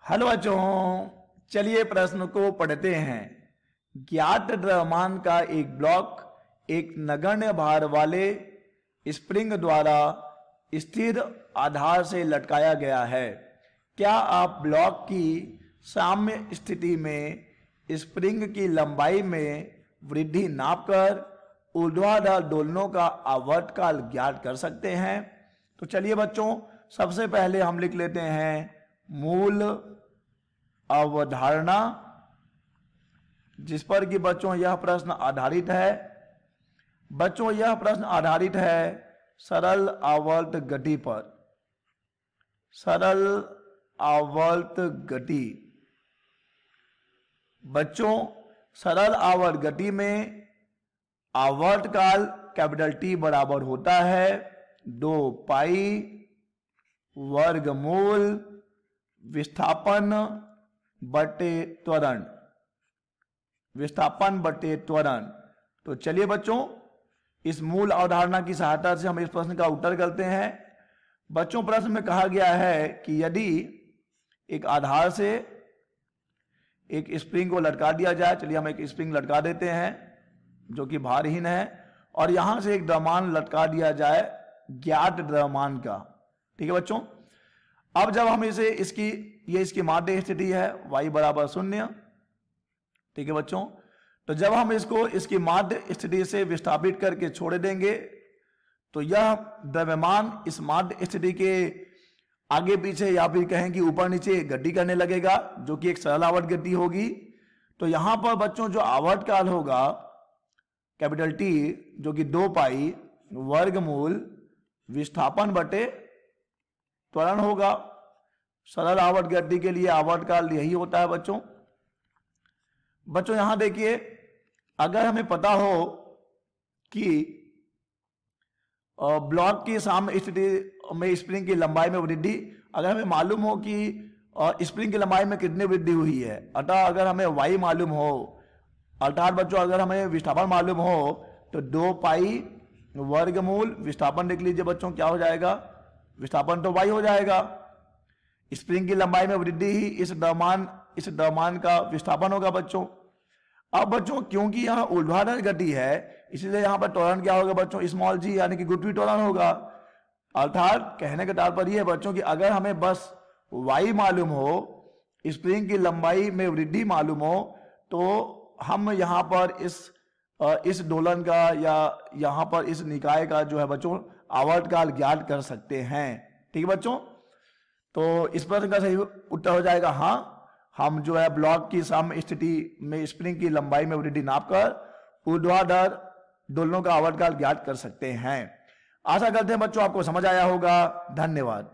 Hello बच्चों, चलिए प्रश्न को पढ़ते हैं। ज्ञात द्रव्यमान का एक ब्लॉक एक नगण्य भार वाले स्प्रिंग द्वारा स्थिर आधार से लटकाया गया है। क्या आप ब्लॉक की साम्य स्थिति में स्प्रिंग की लंबाई में वृद्धि नापकर ऊर्ध्वाधर दोलनों का आवर्तकाल ज्ञात कर सकते हैं? तो चलिए बच्चों, सबसे पहले हम लिख लेते हैं मूल अवधारणा, जिस पर कि बच्चों यह प्रश्न आधारित है। बच्चों यह प्रश्न आधारित है सरल आवर्त गति पर। सरल आवर्त गति। बच्चों सरल आवर्त गति में आवर्त काल कैपिटल टी बराबर होता है 2 पाई वर्गमूल विस्थापन बटे त्वरण। विस्थापन बटे त्वरण। तो चलिए बच्चों, इस मूल अवधारणा की सहायता से हम इस प्रश्न का उत्तर करते हैं। बच्चों प्रश्न में कहा गया है कि यदि एक आधार से एक स्प्रिंग को लटका दिया जाए, चलिए हम एक स्प्रिंग लटका देते हैं जो कि भारहीन है, और यहां से एक द्रव्यमान लटका दिया जाए ज्ञात द्रव्यमान का। ठीक है बच्चों, अब जब हम इसे इसकी माध्य स्थिति है y बराबर 0। ठीक है बच्चों, तो जब हम इसकी माध्य स्थिति से विस्थापित करके छोड़ देंगे तो यह द्रव्यमान इस माध्य स्थिति के आगे पीछे या फिर कहें कि ऊपर नीचे गति करने लगेगा, जो कि एक सरल आवर्त गति होगी। तो यहां पर बच्चों जो आवर्त काल होगा कैपिटल टी, जो कि 2 पाई वर्गमूल विस्थापन बटे त्वरण होगा। सरल आवर्त गति के लिए आवर्त काल यही होता है बच्चों। बच्चों यहां देखिए, अगर हमें पता हो कि ब्लॉक की साम्य स्थिति में स्प्रिंग की लंबाई में वृद्धि, अगर हमें मालूम हो कि स्प्रिंग की लंबाई में कितनी वृद्धि हुई है, अतः अगर हमें y मालूम हो, अर्थात बच्चों अगर हमें विस्थापन मालूम हो, तो 2 पाई वर्गमूल विस्थापन देख लीजिए बच्चों, क्या हो जाएगा? विस्थापन तो y हो जाएगा। स्प्रिंग की लंबाई में वृद्धि ही इस द्रव्यमान का विस्थापन होगा बच्चों। अब बच्चों क्योंकि यहां ऊर्ध्वाधर गति है, इसलिए यहां पर त्वरण क्या होगा बच्चों? स्मॉल जी, यानी कि गुरुत्वीय त्वरण होगा। अर्थात कहने का तात्पर्य है बच्चों कि अगर हमें बस y मालूम हो, स्प्रिंग की लंबाई में वृद्धि मालूम हो, तो हम यहां पर इस दोलन का या यहां पर इस निकाय का जो है बच्चों आवर्त काल ज्ञात कर सकते हैं। ठीक है बच्चों, तो इस प्रश्न का सही उत्तर हो जाएगा हाँ। हम जो है ब्लॉक की साम्य स्थिति में स्प्रिंग की लंबाई में वृद्धि नापकर ऊर्ध्वाधर दोलनों का आवर्त काल ज्ञात कर सकते हैं। आशा करते हैं बच्चों आपको समझ आया होगा। धन्यवाद।